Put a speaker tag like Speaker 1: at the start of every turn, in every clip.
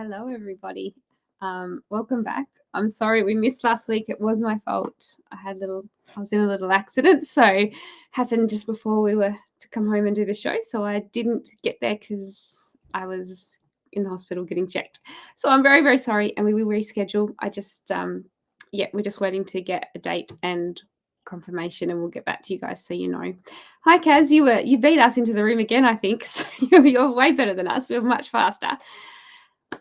Speaker 1: Hello, everybody. Welcome back. I'm sorry we missed last week. It was my fault. I was in a little accident, so happened just before we were to come home and do the show. So I didn't get there because I was in the hospital getting checked. So I'm very, very sorry, and we will reschedule. We're just waiting to get a date and confirmation, and we'll get back to you guys so you know. Hi, Kaz. You beat us into the room again, I think. So you're way better than us. We're much faster.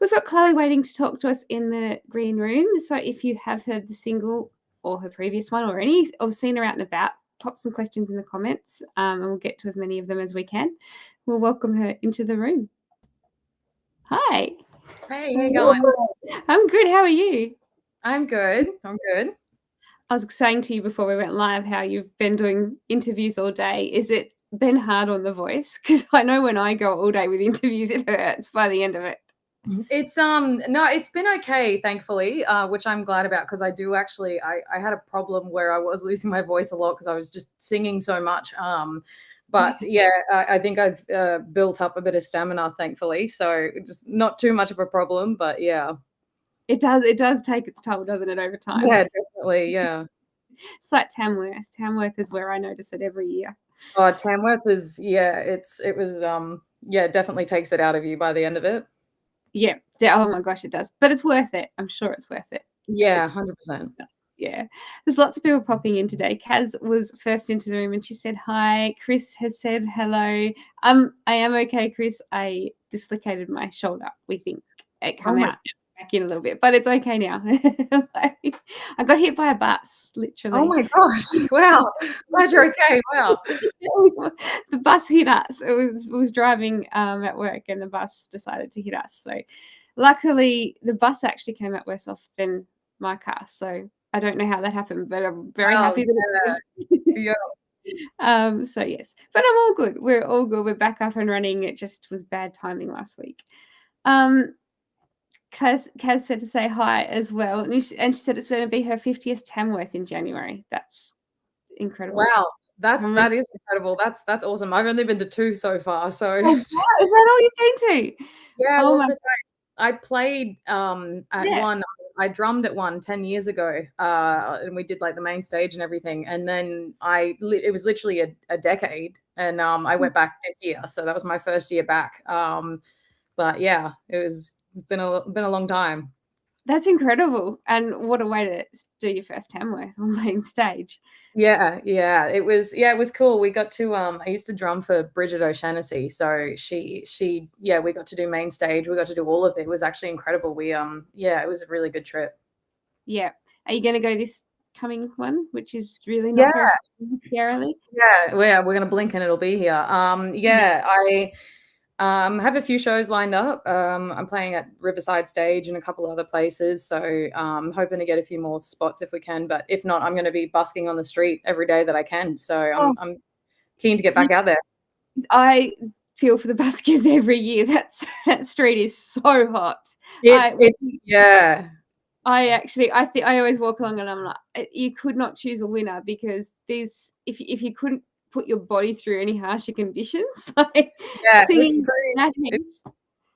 Speaker 1: We've got Chloe waiting to talk to us in the green room. So if you have heard the single or her previous one or seen her out and about, pop some questions in the comments and we'll get to as many of them as we can. We'll welcome her into the room. Hi.
Speaker 2: Hey, how you going?
Speaker 1: I'm good. How are you?
Speaker 2: I'm good.
Speaker 1: I was saying to you before we went live how you've been doing interviews all day. Is it been hard on the voice? Because I know when I go all day with interviews, it hurts by the end of it.
Speaker 2: It's no, it's been okay, thankfully, which I'm glad about because I do actually I had a problem where I was losing my voice a lot because I was just singing so much. But yeah, I think I've built up a bit of stamina, thankfully. So just not too much of a problem, but yeah.
Speaker 1: It does take its toll, doesn't it, over time?
Speaker 2: Yeah, definitely, yeah.
Speaker 1: It's like Tamworth. Tamworth is where I notice it every year.
Speaker 2: Oh, Tamworth is, yeah, it was definitely takes it out of you by the end of it.
Speaker 1: Yeah. Oh my gosh, it does. But it's worth it. I'm sure it's worth it.
Speaker 2: Yeah, 100%.
Speaker 1: Yeah. There's lots of people popping in today. Kaz was first into the room and she said hi. Chris has said hello. I am okay, Chris. I dislocated my shoulder. We think it come out back in a little bit, but it's okay now. I got hit by a bus, literally.
Speaker 2: Oh my gosh. Wow. Glad you're okay. Wow.
Speaker 1: The bus hit us. It was driving at work and the bus decided to hit us. So luckily the bus actually came out worse off than my car. So I don't know how that happened, but I'm very happy that
Speaker 2: yeah.
Speaker 1: So yes, but I'm all good. We're all good. We're back up and running. It just was bad timing last week. Kaz said to say hi as well, and she said it's going to be her 50th Tamworth in January. That's incredible.
Speaker 2: Wow, that is incredible. That's awesome. I've only been to 2 so far. So
Speaker 1: is that all you've been to?
Speaker 2: Yeah, well, because I played at one. I drummed at one 10 years ago, and we did like the main stage and everything. And then it was literally a decade, and I went back this year, so that was my first year back. But yeah, it's been a long time.
Speaker 1: That's incredible, and what a way to do your first Tamworth on main stage.
Speaker 2: Yeah, it was cool. We got to I used to drum for Bridget O'Shaughnessy, so we got to do main stage. We got to do all of it. It was actually incredible. We it was a really good trip.
Speaker 1: Yeah. Are you going to go this coming one, which is really not very scarily?
Speaker 2: Yeah, we're going to blink and it'll be here. I have a few shows lined up. I'm playing at Riverside Stage and a couple other places, so I'm hoping to get a few more spots if we can. But if not, I'm going to be busking on the street every day that I can. So I'm keen to get back out there.
Speaker 1: I feel for the buskers every year. That street is so hot. I always walk along and I'm like, you could not choose a winner because if you couldn't put your body through any harsher conditions,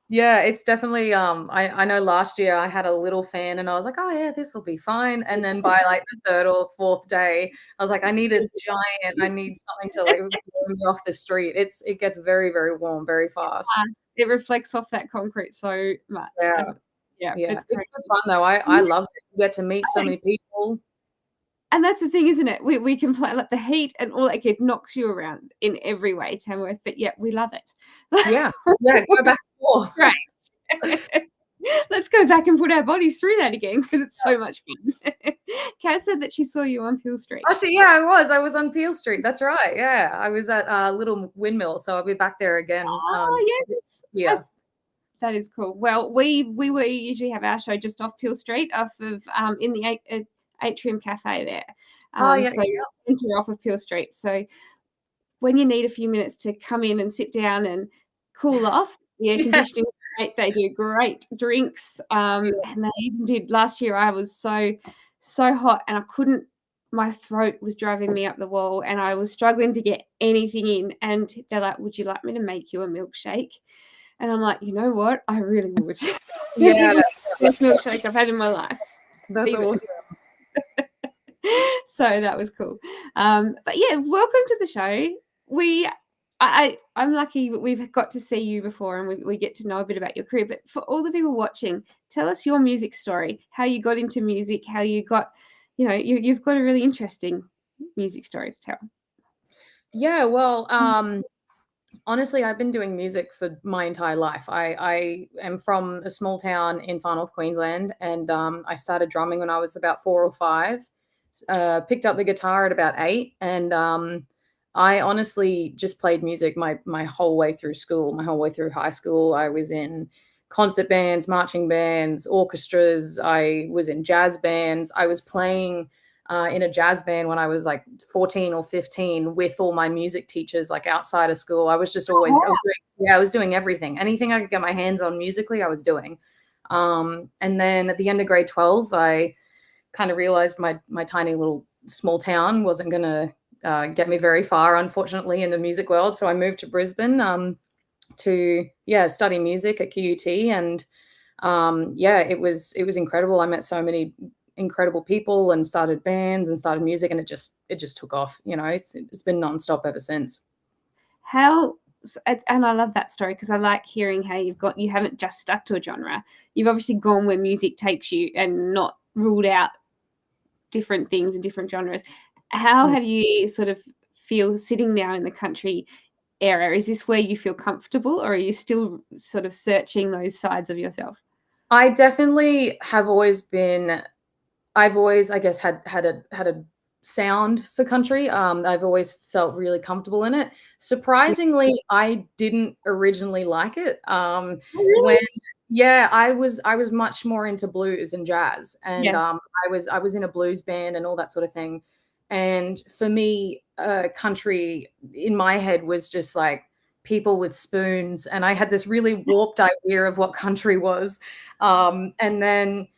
Speaker 2: it's definitely I know last year I had a little fan and I was like, oh yeah, this will be fine. And then by like the third or fourth day, I was like, I need a giant, I need something to like blow me off the street. It gets very, very warm very fast.
Speaker 1: It reflects off that concrete so much.
Speaker 2: Yeah. It's good fun though. I loved it. You get to meet so many people.
Speaker 1: And that's the thing, isn't it? We can play like the heat and all that. It knocks you around in every way, Tamworth. But yeah, we love it.
Speaker 2: Yeah, go back more.
Speaker 1: Right. Let's go back and put our bodies through that again because it's so much fun. Kaz said that she saw you on Peel Street.
Speaker 2: Actually, yeah, I was on Peel Street. That's right. Yeah, I was at Little Windmill, so I'll be back there again.
Speaker 1: Oh yes. Yeah. That is cool. Well, we usually have our show just off Peel Street, off of in the Atrium Cafe there. Enter off of Peel Street. So when you need a few minutes to come in and sit down and cool off, the air conditioning is great. They do great drinks. And they even did last year. I was so hot and I couldn't. My throat was driving me up the wall, and I was struggling to get anything in. And they're like, "Would you like me to make you a milkshake?" And I'm like, you know what? I really would.
Speaker 2: Yeah,
Speaker 1: The best milkshake I've had in my life.
Speaker 2: that's awesome.
Speaker 1: So that was cool. But yeah, welcome to the show. I'm lucky that we've got to see you before and we get to know a bit about your career. But for all the people watching, tell us your music story, how you got into music, how you got, you've got a really interesting music story to tell.
Speaker 2: Yeah, well, honestly, I've been doing music for my entire life. I am from a small town in far north Queensland, and I started drumming when I was about 4 or 5. Picked up the guitar at about 8, and I honestly just played music my whole way through school, my whole way through high school. I was in concert bands, marching bands, orchestras. I was in jazz bands. I was playing in a jazz band when I was like 14 or 15 with all my music teachers, like outside of school. I was just always, I was doing everything. Anything I could get my hands on musically, I was doing. And then at the end of grade 12, I kind of realized my tiny little small town wasn't going to get me very far, unfortunately, in the music world. So I moved to Brisbane to study music at QUT, and it was incredible. I met so many incredible people and started bands and started music, and it just took off. It's been nonstop ever since.
Speaker 1: And I love that story because I like hearing how you haven't just stuck to a genre. You've obviously gone where music takes you and not ruled out different things and different genres. How have you sort of feel sitting now in the country era? Is this where you feel comfortable, or are you still sort of searching those sides of yourself?
Speaker 2: I definitely have always been. I've always, I guess, had a sound for country. I've always felt really comfortable in it. Surprisingly, I didn't originally like it.
Speaker 1: Really?
Speaker 2: I was much more into blues and jazz, and I was in a blues band and all that sort of thing. And for me, country in my head was just like people with spoons, and I had this really warped idea of what country was. And then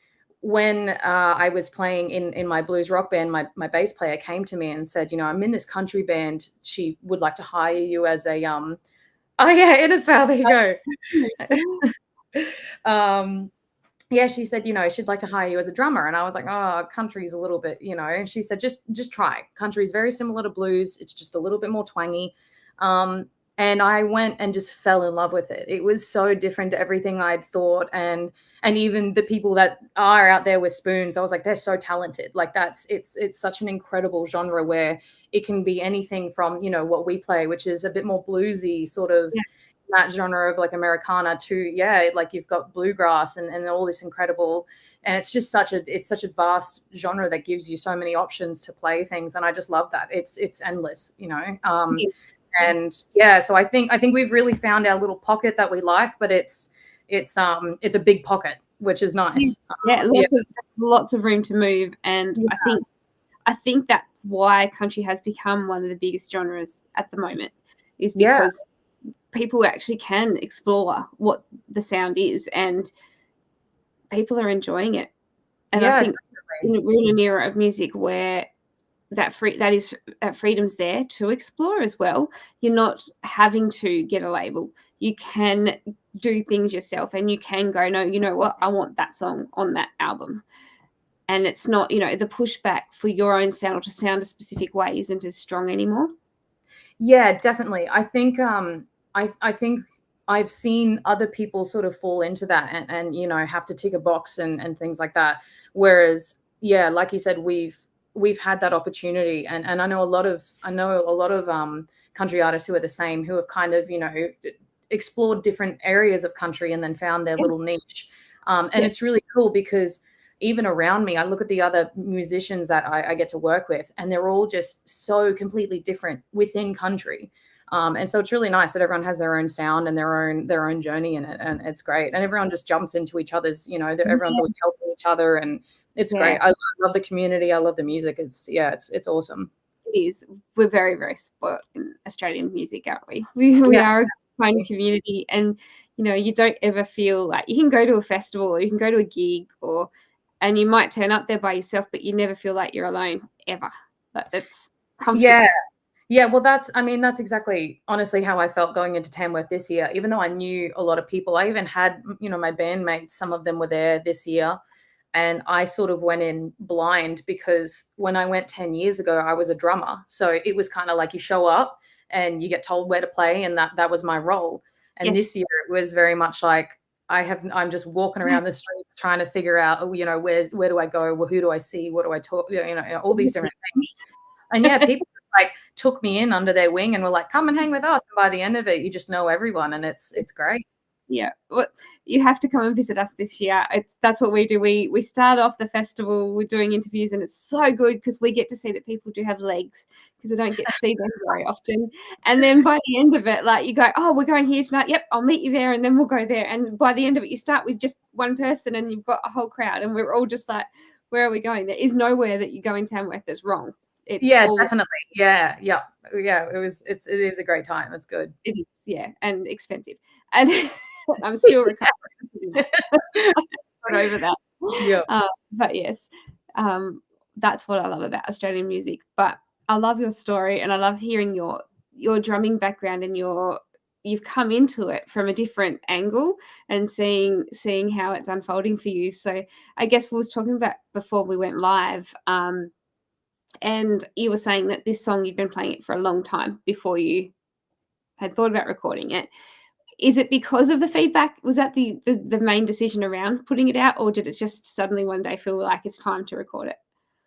Speaker 2: when I was playing in my blues rock band, my bass player came to me and said, I'm in this country band. She would like to hire you as a oh yeah, Innisfail, there you go. She said, she'd like to hire you as a drummer. And I was like, oh, country's a little bit, and she said, just try. Country's very similar to blues. It's just a little bit more twangy. And I went and just fell in love with it. It was so different to everything I'd thought. And even the people that are out there with spoons, I was like, they're so talented. Like it's such an incredible genre where it can be anything from, what we play, which is a bit more bluesy sort of that genre of like Americana to, like you've got bluegrass and all this incredible, and it's just such a vast genre that gives you so many options to play things. And I just love that. It's endless,
Speaker 1: Yes.
Speaker 2: And so I think we've really found our little pocket that we like, but it's a big pocket, which is nice.
Speaker 1: Lots of room to move. And I think that's why country has become one of the biggest genres at the moment, is because people actually can explore what the sound is and people are enjoying it. And I think we're in an era of music where that freedom's there to explore as well. You're not having to get a label. You can do things yourself, and you can go, no, you know what, I want that song on that album. And it's not, the pushback for your own sound or to sound a specific way isn't as strong anymore.
Speaker 2: Yeah, definitely. I think I think I've seen other people sort of fall into that and have to tick a box and things like that. Whereas, like you said, we've had that opportunity, and I know a lot of country artists who are the same, who have kind of explored different areas of country and then found their little niche. And it's really cool because even around me, I look at the other musicians that I get to work with, and they're all just so completely different within country. And so it's really nice that everyone has their own sound and their own journey in it, and it's great. And everyone just jumps into each other's, everyone's always helping each other, and it's great. I love the community. I love the music. It's awesome.
Speaker 1: It is. We're very, very spoiled in Australian music, aren't we? We are a kind of community, and you don't ever feel like you can go to a festival or you can go to a gig and you might turn up there by yourself, but you never feel like you're alone ever. Like that's comfortable.
Speaker 2: Yeah, well, that's exactly honestly how I felt going into Tamworth this year. Even though I knew a lot of people, I even had, my bandmates, some of them were there this year. And I sort of went in blind because when I went 10 years ago, I was a drummer. So it was kind of like you show up and you get told where to play, and that was my role. And
Speaker 1: Yes.
Speaker 2: this year it was very much like I'm just walking around the streets trying to figure out, where do I go? Well, who do I see? What do I talk? All these different things. And yeah, people like took me in under their wing and were like, "Come and hang with us." And by the end of it, you just know everyone, and it's great.
Speaker 1: Yeah, well, you have to come and visit us this year. That's what we do. We start off the festival, we're doing interviews, and it's so good because we get to see that people do have legs, because I don't get to see them very often. And then by the end of it, like, you go, "Oh, we're going here tonight. Yep, I'll meet you there," and then we'll go there. And by the end of it, you start with just one person, and you've got a whole crowd, and we're all just like, "Where are we going?" There is nowhere that you go in Tamworth that's wrong. It's
Speaker 2: Yeah,
Speaker 1: all
Speaker 2: definitely. Yeah. It is a great time. It's good.
Speaker 1: it is, yeah, and expensive. And I'm still recovering. Got over that.
Speaker 2: Yeah.
Speaker 1: But yes, that's what I love about Australian music. But I love your story, and I love hearing your drumming background, and you've come into it from a different angle, and seeing how it's unfolding for you. So I guess we was talking about before we went live, and you were saying that this song, you'd been playing it for a long time before you had thought about recording it. Is it because of the feedback? Was that the main decision around putting it out, or did it just suddenly one day feel like it's time to record it?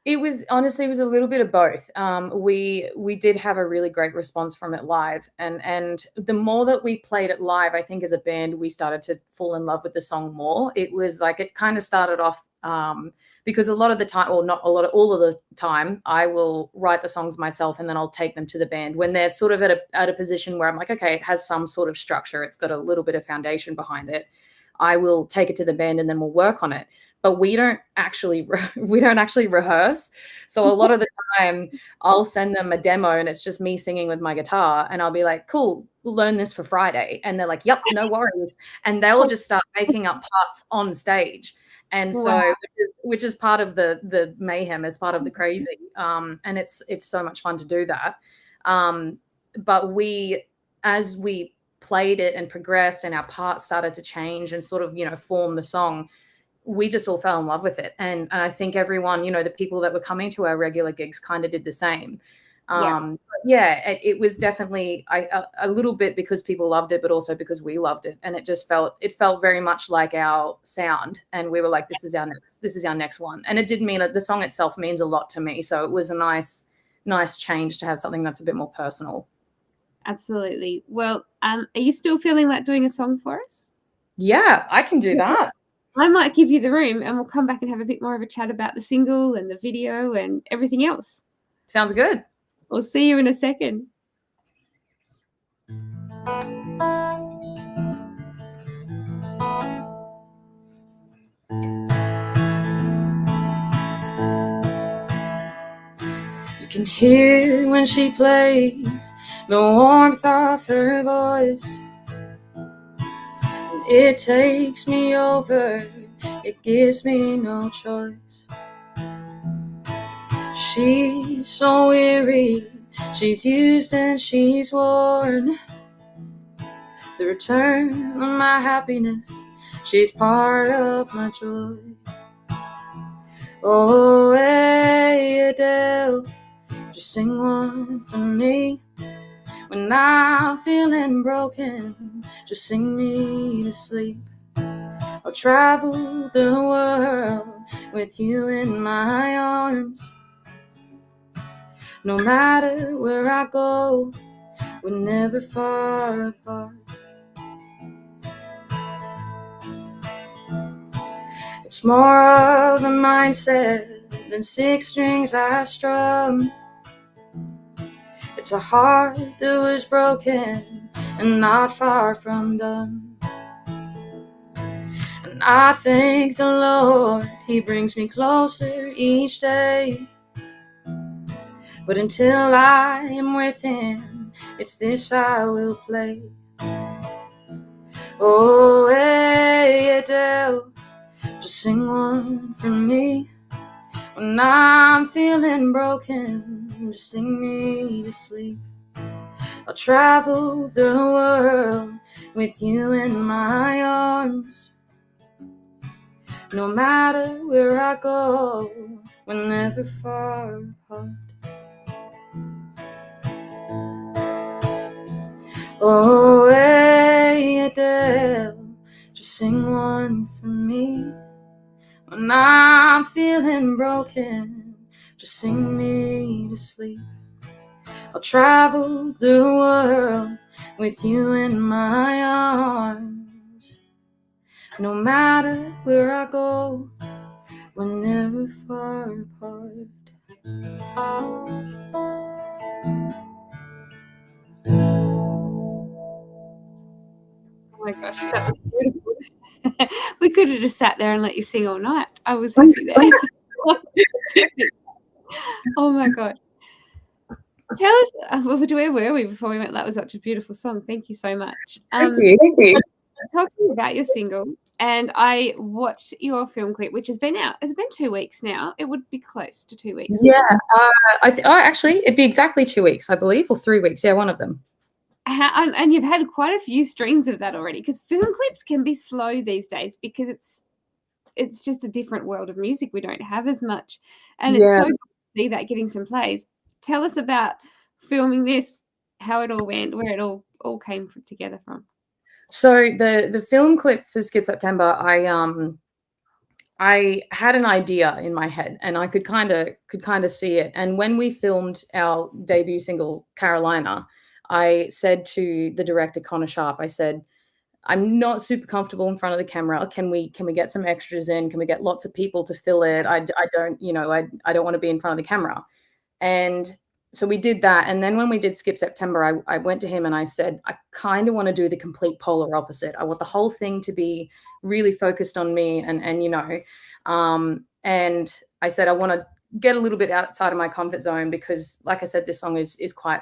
Speaker 2: It was honestly, it was a little bit of both. We did have a really great response from it live, and the more that we played it live, I think as a band we started to fall in love with the song more. It was like it kind of started off because a lot of the time, or not a lot of all of the time, I will write the songs myself and then I'll take them to the band when they're sort of at a position where I'm like, okay, it has some sort of structure, it's got a little bit of foundation behind it. I will take it to the band and then we'll work on it. But we don't actually rehearse. So a lot of the time I'll send them a demo and it's just me singing with my guitar, and I'll be like, "Cool, we'll learn this for Friday." And they're like, "Yep, no worries." And they'll just start making up parts on stage. And so
Speaker 1: Wow.
Speaker 2: which is part of the mayhem, it's part of the crazy. And it's so much fun to do that. But as we played it and progressed and our parts started to change and sort of, form the song, we just all fell in love with it. And I think everyone, the people that were coming to our regular gigs kind of did the same.
Speaker 1: Yeah.
Speaker 2: Yeah, it was definitely a little bit because people loved it, but also because we loved it. And it felt very much like our sound. And we were like, this is our next one. And it did mean that the song itself means a lot to me. So it was a nice change to have something that's a bit more personal.
Speaker 1: Absolutely. Well, are you still feeling like doing a song for us?
Speaker 2: Yeah, I can do that.
Speaker 1: I might give you the room, and we'll come back and have a bit more of a chat about the single and the video and everything else.
Speaker 2: Sounds good.
Speaker 1: We'll see you in a second.
Speaker 2: You can hear when she plays the warmth of her voice. And it takes me over, it gives me no choice. She's so weary, she's used and she's worn. The return of my happiness, she's part of my joy. Oh, hey Adele, just sing one for me. When I'm feeling broken, just sing me to sleep. I'll travel the world with you in my arms. No matter where I go, we're never far apart. It's more of a mindset than 6 strings I strum. It's a heart that was broken and not far from done. And I thank the Lord, He brings me closer each day. But until I am with Him, it's this I will play. Oh, hey Adele, just sing one for me. When I'm feeling broken, just sing me to sleep. I'll travel the world with you in my arms. No matter where I go, we're never far apart. Oh, hey Adele, just sing one for me. When I'm feeling broken, just sing me to sleep. I'll travel the world with you in my arms. No matter where I go, we're never far apart.
Speaker 1: Oh my gosh, that was beautiful. We could have just sat there and let you sing all night. I was happy there. Oh my god. Tell us, where were we before we went? That was such a beautiful song. Thank you so much.
Speaker 2: Thank you.
Speaker 1: Talking about your single, and I watched your film clip, which has been out. Has it been 2 weeks now? It would be close to 2 weeks.
Speaker 2: Yeah, actually, it'd be exactly 2 weeks, I believe, or 3 weeks. Yeah, one of them.
Speaker 1: And you've had quite a few streams of that already, because film clips can be slow these days because it's just a different world of music. We don't have as much, and it's so good to see that getting some plays. Tell us about filming this, how it all went, where it all came together from.
Speaker 2: So the film clip for Skip September, I had an idea in my head, and I could kind of see it. And when we filmed our debut single, Carolina, I said to the director, Connor Sharp, I said, I'm not super comfortable in front of the camera. Can we get some extras in? Can we get lots of people to fill it? I don't, I don't want to be in front of the camera. And so we did that. And then when we did Skip September, I went to him and I said, I kind of want to do the complete polar opposite. I want the whole thing to be really focused on me and and I said, I want to get a little bit outside of my comfort zone because, like I said, this song is quite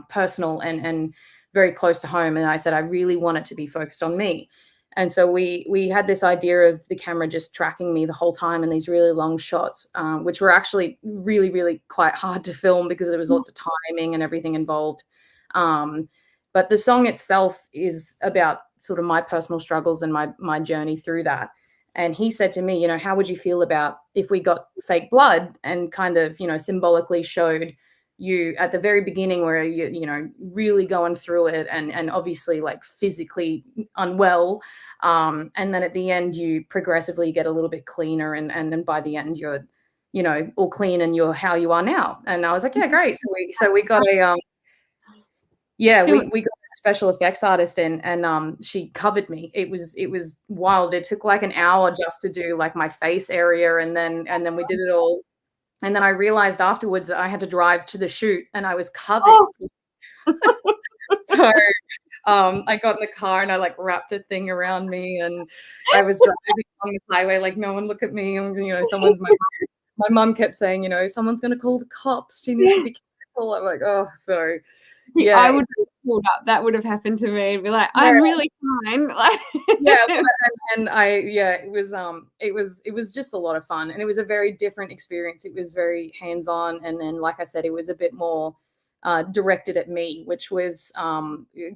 Speaker 2: personal and very close to home. And I said, I really want it to be focused on me. And so we had this idea of the camera just tracking me the whole time in these really long shots, which were actually really, really quite hard to film because there was lots of timing and everything involved. But the song itself is about sort of my personal struggles and my journey through that. And he said to me, how would you feel about if we got fake blood and kind of, symbolically showed you at the very beginning where you really going through it and obviously like physically unwell, and then at the end you progressively get a little bit cleaner and then by the end you're all clean and you're how you are now. And I was like, yeah, great. So we got a we got a special effects artist in, and she covered me. It was wild. It took like an hour just to do like my face area, and then we did it all. And then I realized afterwards that I had to drive to the shoot and I was covered. Oh. So I got in the car and I like wrapped a thing around me and I was driving on the highway like, no one look at me. And, someone's my mom kept saying, someone's going to call the cops. She needs to be careful. I'm like, oh, so
Speaker 1: yeah. I would have pulled up. That would have happened to me and be like, I'm really fine.
Speaker 2: It was just a lot of fun and it was a very different experience. It was very hands-on, and then like I said, it was a bit more directed at me, which was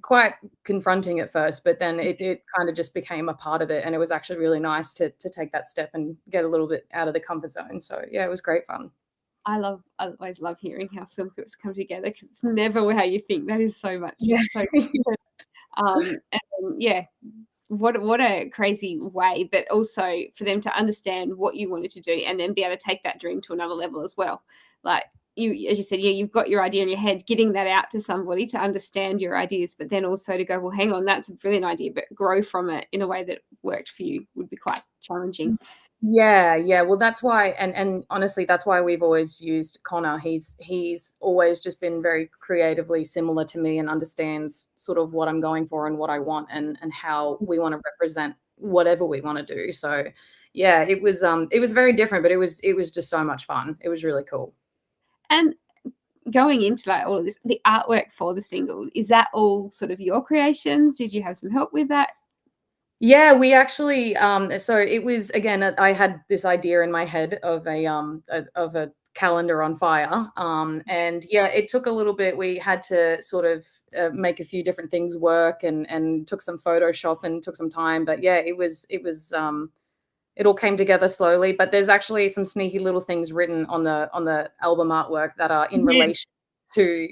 Speaker 2: quite confronting at first, but then it kind of just became a part of it, and it was actually really nice to take that step and get a little bit out of the comfort zone. So yeah, it was great fun. I
Speaker 1: always love hearing how film clips come together because it's never how you think. That is so much. Yeah. So and yeah, what a crazy way, but also for them to understand what you wanted to do and then be able to take that dream to another level as well. Like you, as you said, yeah, you've got your idea in your head, getting that out to somebody to understand your ideas, but then also to go, well, hang on, that's a brilliant idea, but grow from it in a way that worked for you would be quite challenging.
Speaker 2: Yeah. Well, that's why, and honestly, that's why we've always used Connor. He's always just been very creatively similar to me and understands sort of what I'm going for and what I want and how we want to represent whatever we want to do. So yeah, it was very different, but it was just so much fun. It was really cool.
Speaker 1: And going into like all of this, the artwork for the single, is that all sort of your creations? Did you have some help with that?
Speaker 2: Yeah, we actually so it was, again, I had this idea in my head of a calendar on fire. And yeah, it took a little bit. We had to sort of make a few different things work, and took some Photoshop and took some time. But yeah, it all came together slowly. But there's actually some sneaky little things written on the album artwork that are in relation to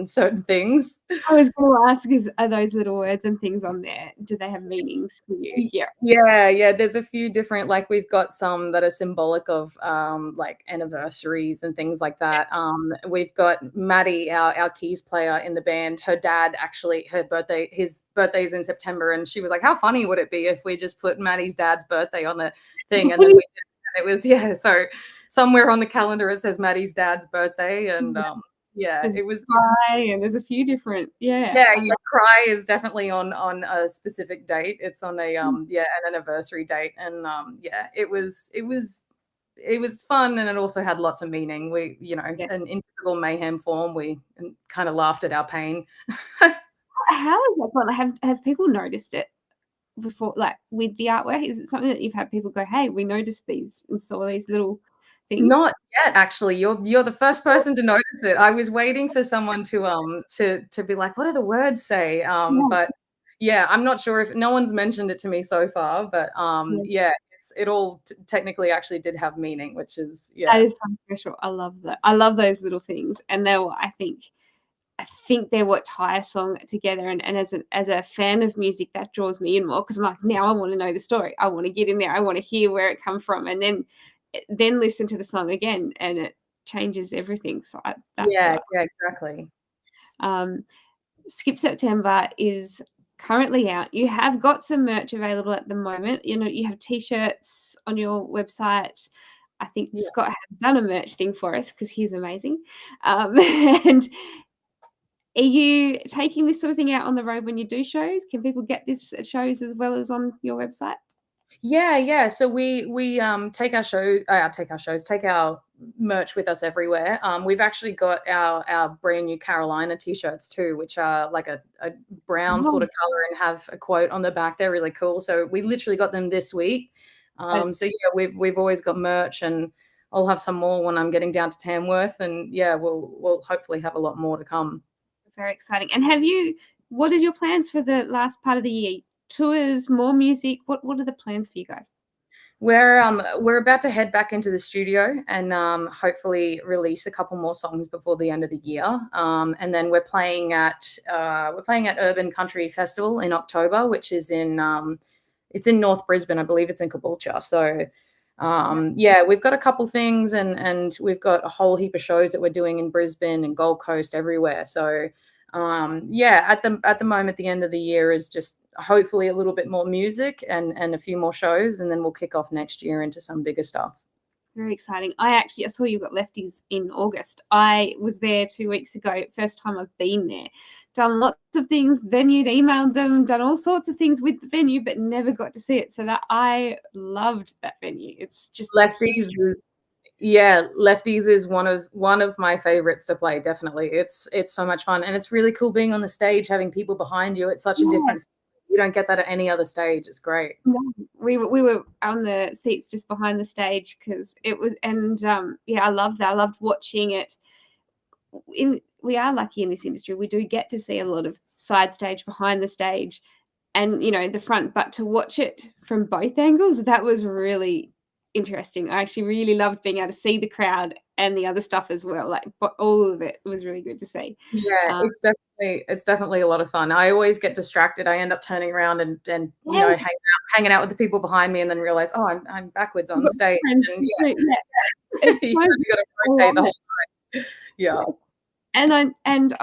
Speaker 2: certain things.
Speaker 1: I was going to ask, are those little words and things on there, do they have meanings for you?
Speaker 2: Yeah. There's a few different, like we've got some that are symbolic of like anniversaries and things like that. We've got Maddie, our keys player in the band. Her dad actually, his birthday's in September, and she was like, "How funny would it be if we just put Maddie's dad's birthday on the thing?" And then it was so somewhere on the calendar it says Maddie's dad's birthday, and it was
Speaker 1: Cry, and there's a few different
Speaker 2: Cry is definitely on a specific date. It's on a an anniversary date, and it was fun, and it also had lots of meaning. We in typical Mayhem form, we kind of laughed at our pain.
Speaker 1: How is that fun? Have people noticed it before, like with the artwork? Is it something that you've had people go, "Hey, we noticed these and saw these little things"?
Speaker 2: Not yet, actually. You're the first person to notice it. I was waiting for someone to be like, "What do the words say?" But yeah, I'm not sure if no one's mentioned it to me so far. But it all technically actually did have meaning, which is
Speaker 1: that is so special. I love that. I love those little things, and I think they're what tie a song together. And as a fan of music, that draws me in more, because I'm like, now I want to know the story. I want to get in there. I want to hear where it come from, and then listen to the song again, and it changes everything. So
Speaker 2: exactly.
Speaker 1: Skip September is currently out. You have got some merch available at the moment. You have t-shirts on your website. I think Scott has done a merch thing for us because he's amazing. And are you taking this sort of thing out on the road when you do shows? Can people get this at shows as well as on your website?
Speaker 2: Yeah. So we take our merch with us everywhere. We've actually got our brand new Carolina t-shirts too, which are like a brown sort of color and have a quote on the back. They're really cool. So we literally got them this week. So yeah, we've always got merch, and I'll have some more when I'm getting down to Tamworth, and we'll hopefully have a lot more to come.
Speaker 1: Very exciting. And what is your plans for the last part of the year? Tours, more music? What are the plans for you guys?
Speaker 2: We're about to head back into the studio and hopefully release a couple more songs before the end of the year. And then we're playing at Urban Country Festival in October, which is it's in North Brisbane. I believe it's in Caboolture. So we've got a couple things, and we've got a whole heap of shows that we're doing in Brisbane and Gold Coast, everywhere. So at the moment, the end of the year is just hopefully a little bit more music and a few more shows, and then we'll kick off next year into some bigger stuff.
Speaker 1: Very exciting. I saw you got Lefties in August. I was there 2 weeks ago. First time I've been there. Done lots of things, venued, emailed them, done all sorts of things with the venue, but never got to see it. So that I loved that venue. It's just
Speaker 2: Lefties is one of my favorites to play. Definitely. It's so much fun, and it's really cool being on the stage, having people behind you. It's such a different, you don't get that at any other stage. It's great.
Speaker 1: We were on the seats just behind the stage because it was, and I loved that. I loved watching it. We are lucky in this industry. We do get to see a lot of side stage, behind the stage, and the front, but to watch it from both angles, that was really interesting. I actually really loved being able to see the crowd and the other stuff as well. Like, but all of it was really good to see.
Speaker 2: Yeah, it's definitely a lot of fun. I always get distracted. I end up turning around and hanging out with the people behind me, and then realize, oh, I'm backwards on stage. And you got to rotate the whole time. Yeah.
Speaker 1: And I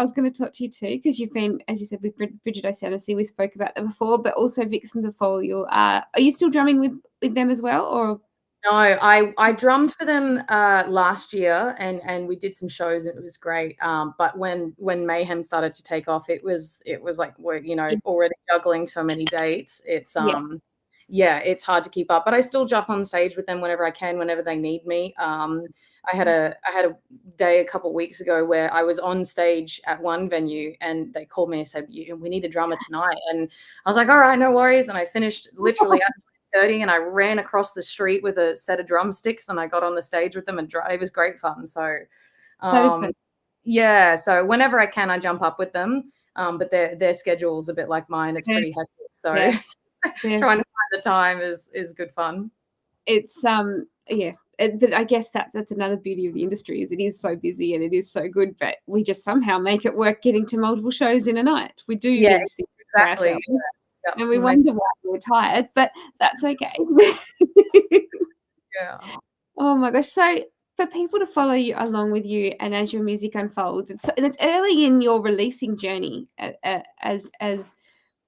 Speaker 1: was going to talk to you too, because you've been, as you said, with Bridget O'Shaughnessy, we spoke about that before, but also Vixens of Folio. Are you still drumming with them as well, or?
Speaker 2: No, I drummed for them last year, and we did some shows, and it was great. But when Mayhem started to take off, it was like we're already juggling so many dates. It's it's hard to keep up. But I still jump on stage with them whenever I can, whenever they need me. I had a day a couple of weeks ago where I was on stage at one venue, and they called me and said, "We need a drummer tonight." And I was like, "All right, no worries." And I finished literally. 30 and I ran across the street with a set of drumsticks and I got on the stage with them and it was great fun. So, yeah, so whenever I can, I jump up with them. But their schedule's a bit like mine. It's pretty hectic. So trying to find the time is good fun.
Speaker 1: It's but I guess that's another beauty of the industry is it is so busy and it is so good, but we just somehow make it work getting to multiple shows in a night. We do these things
Speaker 2: exactly.
Speaker 1: Yep. And we wonder why we're tired, but that's okay.
Speaker 2: Yeah.
Speaker 1: Oh my gosh. So for people to follow you along with you and as your music unfolds, it's early in your releasing journey as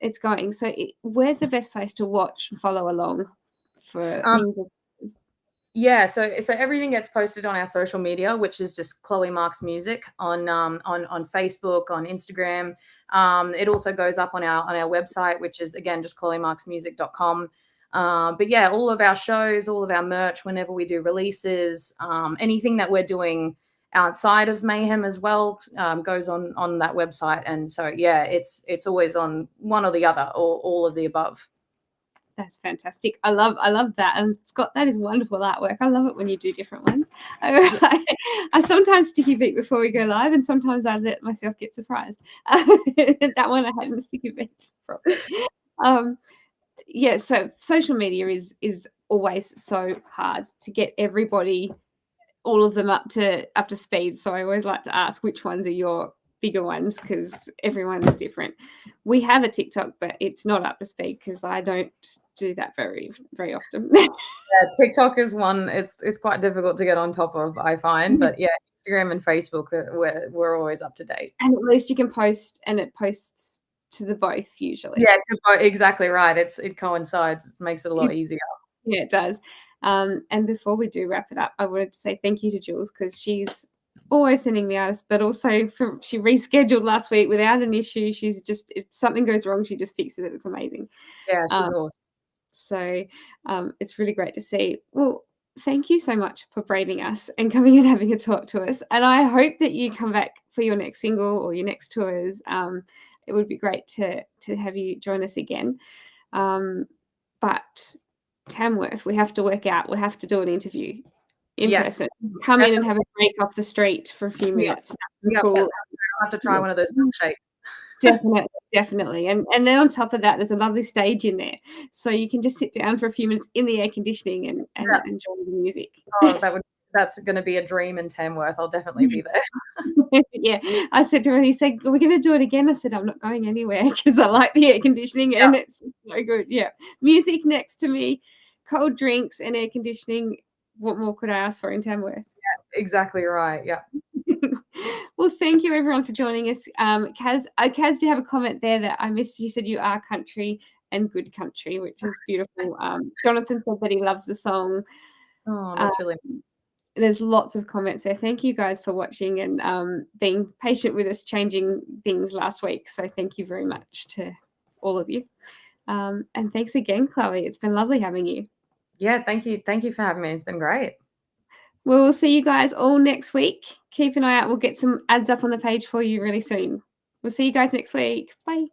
Speaker 1: it's going. So where's the best place to watch and follow along for music?
Speaker 2: Yeah, so everything gets posted on our social media, which is just Chloe Marks Music on Facebook, on Instagram. It also goes up on our website, which is again just chloemarksmusic.com. But yeah, all of our shows, all of our merch, whenever we do releases, anything that we're doing outside of Mayhem as well, goes on that website. And so yeah, it's always on one or the other or all of the above.
Speaker 1: That's fantastic. I love that. And Scott, that is wonderful artwork. I love it when you do different ones. I sometimes sticky beat before we go live, and sometimes I let myself get surprised. That one I hadn't sticky beat properly. Yeah, so social media is always so hard to get everybody, all of them up to speed. So I always like to ask which ones are your bigger ones because everyone's different. We have a TikTok, but it's not up to speed because I don't do that very, very often.
Speaker 2: Yeah, TikTok is one. It's quite difficult to get on top of, I find. But yeah, Instagram and Facebook, we're always up to date.
Speaker 1: And at least you can post, and it posts to the both usually.
Speaker 2: Yeah, exactly right. It coincides. It makes it a lot easier.
Speaker 1: Yeah, it does. And before we do wrap it up, I wanted to say thank you to Jules because she's always sending me artists, but also she rescheduled last week without an issue. She's just, if something goes wrong, she just fixes it. It's amazing.
Speaker 2: Yeah, she's awesome.
Speaker 1: So it's really great to see. Well, thank you so much for braving us and coming and having a talk to us. And I hope that you come back for your next single or your next tours. It would be great to have you join us again. But Tamworth, we have to work out. We have to do an interview in person. Come in and have a break off the street for a few minutes.
Speaker 2: Yeah, cool. I'll have to try one of those milkshakes.
Speaker 1: Definitely. And then on top of that, there's a lovely stage in there. So you can just sit down for a few minutes in the air conditioning and enjoy the music.
Speaker 2: Oh, that's going to be a dream in Tamworth. I'll definitely be there.
Speaker 1: Yeah. I said to her, he said, we're going to do it again. I said, I'm not going anywhere because I like the air conditioning and it's so good. Yeah. Music next to me, cold drinks and air conditioning. What more could I ask for in Tamworth?
Speaker 2: Yeah, exactly right. Yeah.
Speaker 1: Well, thank you everyone for joining us. Kaz, do you have a comment there that I missed? You said you are country and good country, which is beautiful. Jonathan said that he loves the song.
Speaker 2: Oh, that's really nice.
Speaker 1: There's lots of comments there. Thank you guys for watching and being patient with us changing things last week. So thank you very much to all of you. And thanks again, Chloe. It's been lovely having you.
Speaker 2: Yeah, thank you. Thank you for having me. It's been great.
Speaker 1: We'll see you guys all next week. Keep an eye out. We'll get some ads up on the page for you really soon. We'll see you guys next week. Bye.